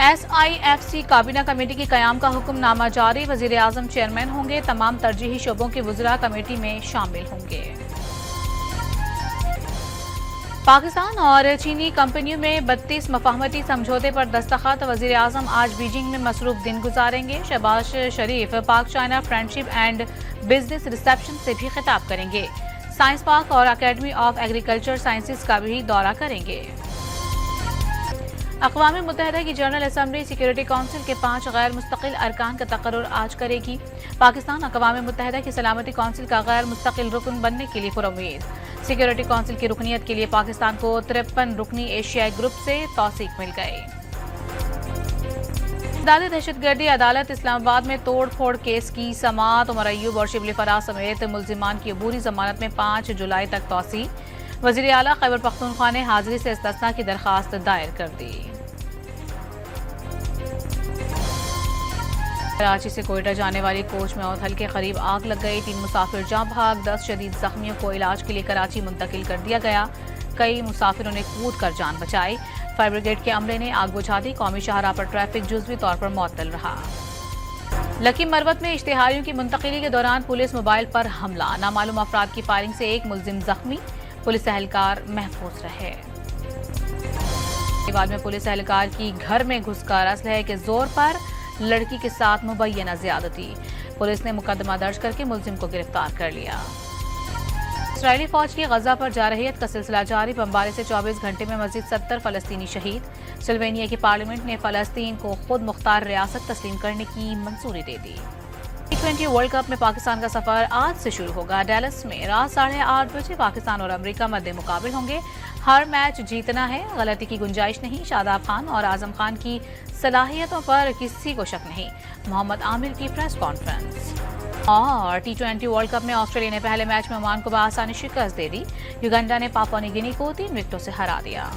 SIFC کابینہ committee کی قیام کا حکم نامہ جاری، وزیر اعظم چیئرمین ہوں گے، تمام ترجیحی شعبوں کے وزراء کمیٹی میں شامل ہوں گے۔ پاکستان اور چینی کمپنیوں میں 32 مفاہمتی سمجھوتے پر دستخط، وزیر اعظم آج بیجنگ میں مصروف دن گزاریں گے۔ شہباز شریف پاک China friendship and business reception سے بھی خطاب کریں گے۔ سائنس پارک اور اکیڈمی آف ایگریکلچر سائنسز کا بھی دورہ کریں گے۔ اقوام متحدہ کی جنرل اسمبلی سیکیورٹی کونسل کے 5 غیر مستقل ارکان کا تقرر آج کرے گی۔ پاکستان اقوام متحدہ کی سلامتی کونسل کا غیر مستقل رکن بننے کے لیے پرامید۔ سیکیورٹی کونسل کی رکنیت کے لیے پاکستان کو 53 رکنی ایشیائی گروپ سے توثیق مل گئی۔ عدالت دہشت گردی عدالت اسلام آباد میں توڑ پھوڑ کیس کی سماعت، عمر ایوب اور شبلی فراز سمیت ملزمان کی عبوری ضمانت میں 5 جولائی تک توسیع۔ وزیر اعلیٰ خیبر پختونخوا نے حاضری سے استثناء کی درخواست دائر کر دی۔ کراچی سے کوئٹہ جانے والی کوچ میں اوتھل کے قریب آگ لگ گئی، 3 مسافر جاں بھاگ، 10 شدید زخمیوں کو علاج کے لیے کراچی منتقل کر دیا گیا۔ کئی مسافروں نے کود کر جان بچائی، فائر بریگیڈ کے عملے نے آگ بجھا دی۔ قومی شاہراہ پر ٹریفک جزوی طور پر معطل رہا۔ لکی مروت میں اشتہاریوں کی منتقلی کے دوران پولیس موبائل پر حملہ، نامعلوم افراد کی فائرنگ سے 1 ملزم زخمی، پولیس اہلکار محفوظ رہے۔ بعد میں پولیس اہلکار کی گھر میں گھس کر اسلحے کے زور پر لڑکی کے ساتھ مبینہ زیادتی، پولیس نے مقدمہ درج کر کے ملزم کو گرفتار کر لیا۔ اسرائیلی فوج کی غزہ پر جارحیت کا سلسلہ جاری، بمباری سے 24 گھنٹے میں مزید 70 فلسطینی شہید۔ سلوینیا کی پارلیمنٹ نے فلسطین کو خود مختار ریاست تسلیم کرنے کی منظوری دے دی۔ T20 ورلڈ کپ میں پاکستان کا سفر آج سے شروع ہوگا۔ ڈیلس میں رات 8:30 بجے پاکستان اور امریکہ مد مقابل ہوں گے۔ ہر میچ جیتنا ہے، غلطی کی گنجائش نہیں۔ شاداب خان اور اعظم خان کی صلاحیتوں پر کسی کو شک نہیں، محمد عامر کی پریس کانفرنس۔ اور T20 ورلڈ کپ میں آسٹریلیا نے پہلے میچ میں عمان کو بآسانی شکست دے دی۔ یوگنڈا نے پاپوا نئی گینی کو 3 وکٹوں سے ہرا دیا۔